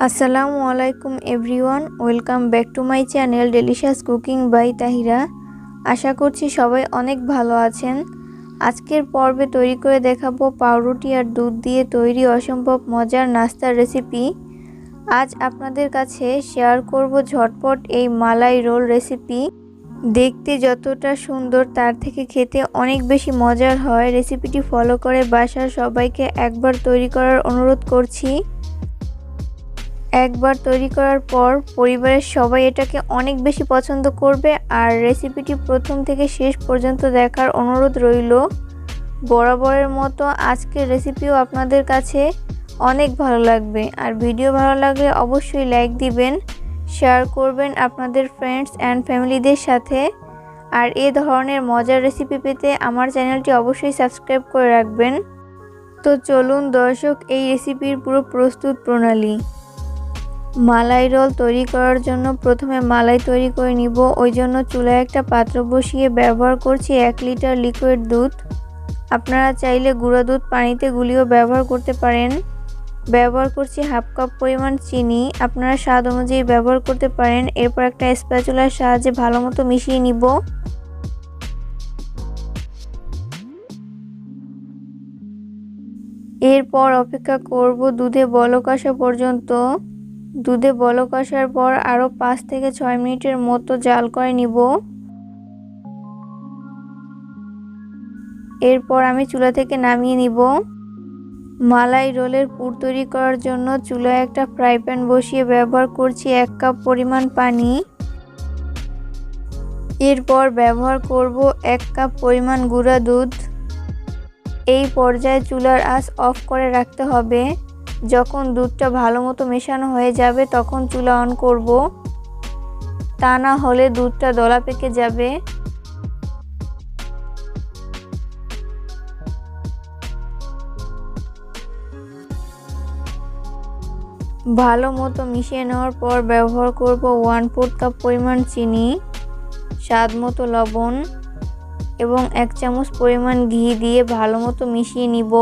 আসসালামু আলাইকুম everyone, welcome back to my channel delicious cooking by Tahira. আশা করছি সবাই অনেক ভালো আছেন। আজকের পর্বে তৈরি করে দেখাবো পাউরুটি আর দুধ দিয়ে তৈরি অসম্ভব মজার নাস্তার রেসিপি। আজ আপনাদের কাছে শেয়ার করব ঝটপট এই মালাই রোল রেসিপি। দেখতে যতটা সুন্দর তার থেকে খেতে অনেক বেশি মজার হয়। রেসিপিটি ফলো করে বাসার সবাইকে একবার তৈরি করার অনুরোধ করছি। একবার তৈরি করার পর পরিবারের সবাই এটাকে অনেক বেশি পছন্দ করবে। আর রেসিপিটি প্রথম থেকে শেষ পর্যন্ত দেখার অনুরোধ রইল। বরাবরের মতো আজকের রেসিপিও আপনাদের কাছে অনেক ভালো লাগবে। আর ভিডিও ভালো লাগলে অবশ্যই লাইক দিবেন, শেয়ার করবেন আপনাদের ফ্রেন্ডস অ্যান্ড ফ্যামিলিদের সাথে। আর এই ধরনের মজার রেসিপি পেতে আমার চ্যানেলটি অবশ্যই সাবস্ক্রাইব করে রাখবেন। তো চলুন দর্শক, এই রেসিপির পুরো প্রস্তুত প্রণালী। মালাই রোল তৈরি করার জন্য প্রথমে মালাই তৈরি করে নিব। ওই জন্য চুলায় একটা পাত্র বসিয়ে ব্যবহার করছি 1 লিটার লিকুইড দুধ। আপনারা চাইলে গুঁড়া দুধ পানিতে গুলিয়েও ব্যবহার করতে পারেন। ব্যবহার করছি হাফ কাপ পরিমাণ চিনি, আপনারা স্বাদ অনুযায়ী ব্যবহার করতে পারেন। এরপর একটা স্প্যাচুলার সাহায্যে ভালো মতো মিশিয়ে নিব। এরপর অপেক্ষা করব দুধে বলক আসা পর্যন্ত। দুধে বলক আসার পর আরও 5 থেকে 6 মিনিটের মতো জাল করে নিব। এরপর আমি চুলা থেকে নামিয়ে নিব। মালাই রোলের পুর তৈরি করার জন্য চুলায় একটা ফ্রাই প্যান বসিয়ে ব্যবহার করছি 1 কাপ পরিমাণ পানি। এরপর ব্যবহার করব 1 কাপ পরিমাণ গুঁড়া দুধ। এই পর্যায়ে চুলার আঁচ অফ করে রাখতে হবে। যখন দুধটা ভালো মতো মেশানো হয়ে যাবে তখন চুলা অন করব, তা না হলে দুধটা দলা পেকে যাবে। ভালো মতো মিশিয়ে নেওয়ার পর ব্যবহার করব 1/4 কাপ পরিমাণ চিনি, স্বাদ মতো লবণ এবং 1 চামচ পরিমাণ ঘি দিয়ে ভালো মতো মিশিয়ে নিব।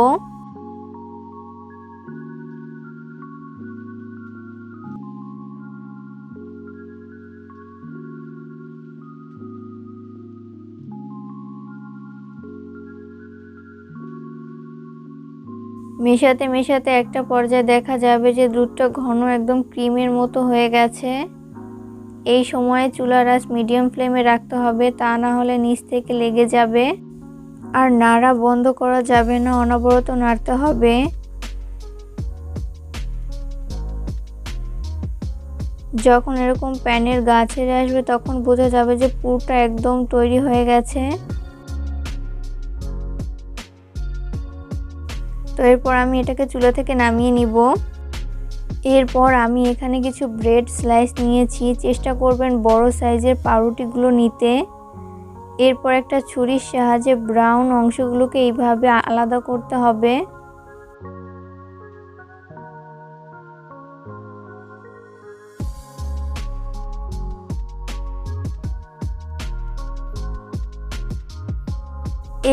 মেশাতে মেশাতে একটা পর্যায়ে দেখা যাবে যে দুধটা ঘন একদম ক্রিমের মতো হয়ে গেছে। এই সময়ে চুলার আঁচ মিডিয়াম ফ্লেমে রাখতে হবে, তা না হলে নিচ থেকে লেগে যাবে। আর নাড়া বন্ধ করা যাবে না, অনবরত নাড়তে হবে। যখন এরকম প্যানের গা ছেড়ে আসবে তখন বোঝা যাবে যে পুরটা একদম তৈরি হয়ে গেছে। তো এরপর আমি এটাকে চুলা থেকে নামিয়ে নিব। এরপর আমি এখানে কিছু ব্রেড স্লাইস নিয়েছি। চেষ্টা করবেন বড় সাইজের পাউরুটিগুলো নিতে। এরপর একটা ছুরির সাহায্যে ব্রাউন অংশগুলোকে এইভাবে আলাদা করতে হবে।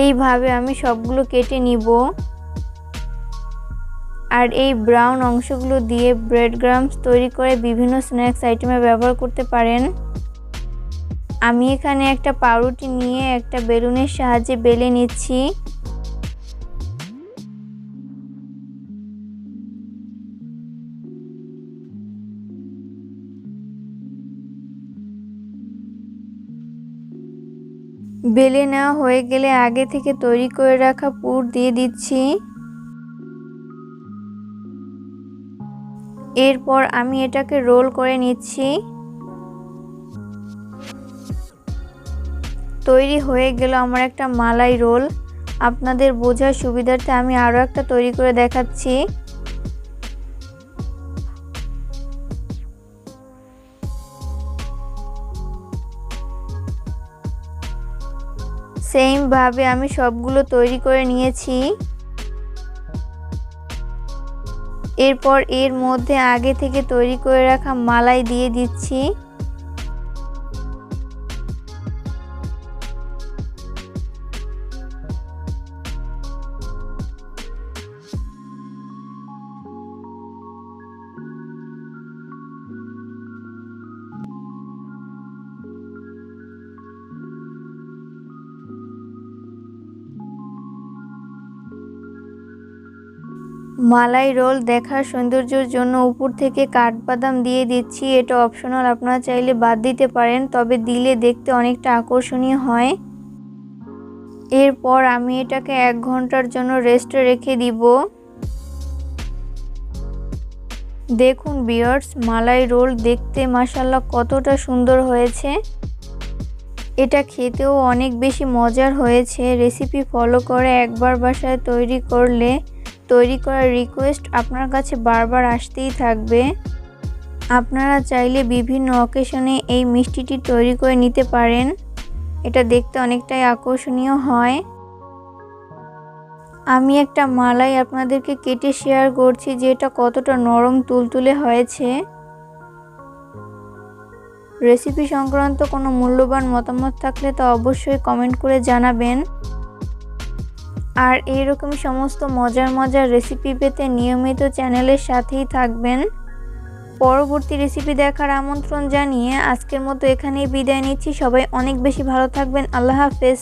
এইভাবে আমি সবগুলো কেটে নিব। আর এই ব্রাউন অংশগুলো দিয়ে ব্রেড ক্রাম্বস তৈরি করে বিভিন্ন স্ন্যাক্স আইটেমে ব্যবহার করতে পারেন। আমি এখানে একটা পাউরুটি নিয়ে একটা বেলুনের সাহায্যে বেলে নিচ্ছি। বেলে নেওয়া হয়ে গেলে আগে থেকে তৈরি করে রাখা পুর দিয়ে দিচ্ছি। এরপর আমি এটাকে রোল করে নিচ্ছি। তৈরি হয়ে গেল আমার একটা মালাই রোল। আপনাদের বোঝার সুবিধার্থে আমি আরও একটা তৈরি করে দেখাচ্ছি। সেম ভাবে আমি সবগুলো তৈরি করে নিয়েছি। এরপর এর মধ্যে আগে থেকে তৈরি করে রাখা মালাই দিয়ে দিচ্ছি। মালাই রোল দেখার সৌন্দর্যের জন্য উপর থেকে কাঠবাদাম দিয়ে দিচ্ছি। এটা অপশনাল, আপনারা চাইলে বাদ দিতে পারেন, তবে দিলে দেখতে অনেকটা আকর্ষণীয় হয়। এরপর আমি এটাকে 1 ঘন্টার জন্য রেস্টে রেখে দিব। দেখুন ভিউয়ার্স, মালাই রোল দেখতে মাশাআল্লাহ কতটা সুন্দর হয়েছে। এটা খেতেও অনেক বেশি মজার হয়েছে। রেসিপি ফলো করে একবার বাসায় তৈরি করলে তৈরি করার রিকোয়েস্ট আপনার কাছে বারবার আসতেই থাকবে। আপনারা চাইলে বিভিন্ন অকেশনে এই মিষ্টিটি তৈরি করে নিতে পারেন। এটা দেখতে অনেকটাই আকর্ষণীয় হয়। আমি একটা মালাই আপনাদেরকে কেটে শেয়ার করছি যে এটা কতটা নরম তুলতুলে হয়েছে। রেসিপি সংক্রান্ত কোনো মূল্যবান মতামত থাকলে তা অবশ্যই কমেন্ট করে জানাবেন। আর এইরকমই সমস্ত মজার রেসিপি পেতে নিয়মিত চ্যানেলের সাথেই থাকবেন। পরবর্তী রেসিপি দেখার আমন্ত্রণ জানিয়ে আজকের মতো এখানেই বিদায় নিচ্ছি। সবাই অনেক বেশি ভালো থাকবেন। আল্লাহ হাফেজ।